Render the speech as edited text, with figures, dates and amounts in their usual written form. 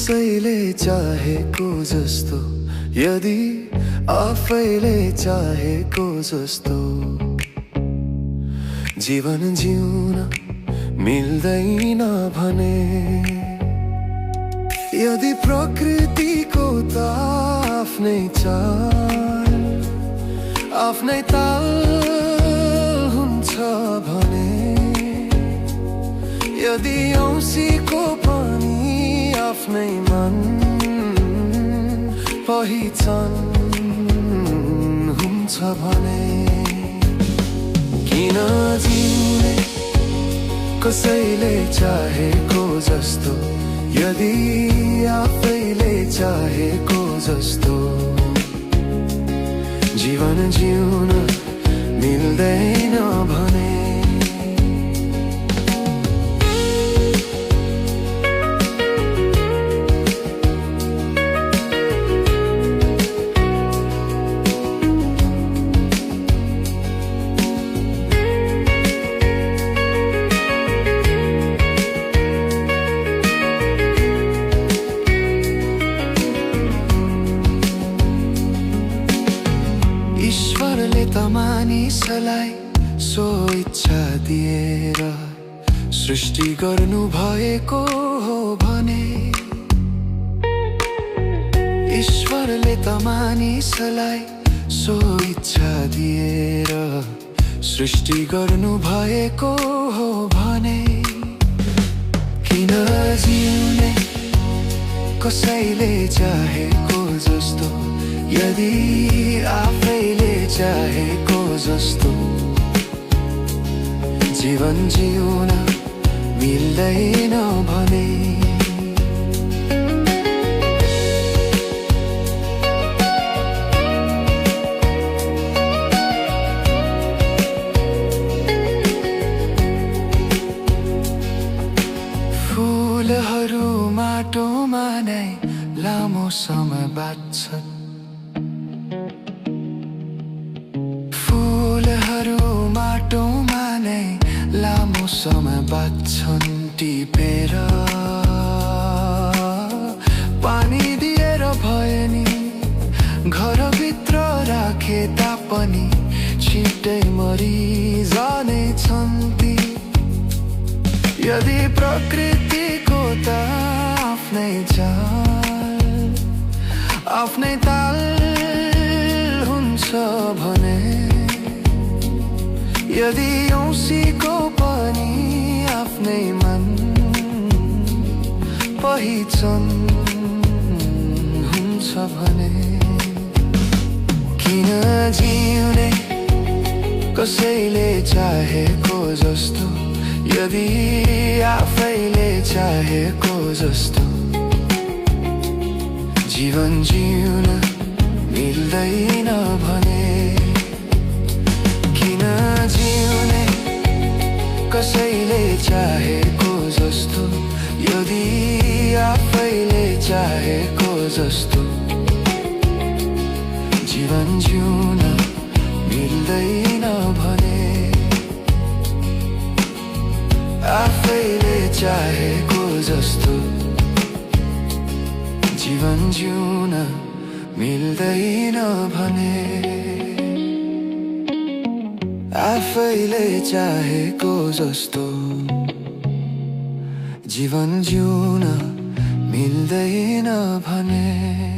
कसैले चाहेको जस्तो, यदि आफैले चाहेको जस्तो जीवन जिउन मिल्दैन भने, यदि प्रकृतिको त आफ्नै चाल आफ्नै ताल हुन्छ भने, यदि औँसीको पनि आफ्नै मन पहिचान हुन्छ भने, किन जिउने कसैले चाहेको जस्तो, यदि आफैले चाहेको जस्तो जीवन जिउन मिल्दैन भने। ईश्वरले त मानिसलाई सो इच्छा दिएर सृष्टि गर्नु भएको हो भने, ईश्वरले त मानिसलाई सो इच्छा दिएर सृष्टि गर्नु भएको हो भने, किन जिउने कसैले चाहेको जस्तो, यदि आफैले चाहेको जस्तो जीवन जिउन मिल्दैन भने। फुलहरू माटोमा नै लामो समय बाँच्छन्, माटोमा नै लामो समय बाँच्छन् टिपेर, पानी दिएर भए नि घरभित्र राखे तापनि छिट्टै मरिजानेछन् ती, यदि प्रकृतिको त आफ्नै चाल आफ्नै ताल हुन्छ भने, यदि औँसीको पनि आफ्नै मन पहिचान हुन्छ भने, किन जिउने कसैले चाहेको जस्तो, यदि आफैले चाहेको जस्तो जीवन जिउन मिल्दैन भने, किन जिउने कसैले चाहेको जस्तो, यदि आफैले चाहेको जस्तो जीवन जिउन मिल्दैन भने, आफैले चाहेको जस्तो जीवन जिउन मिल्दैन भने, आफैले चाहेको जस्तो जीवन जिउन मिल्दैन भने।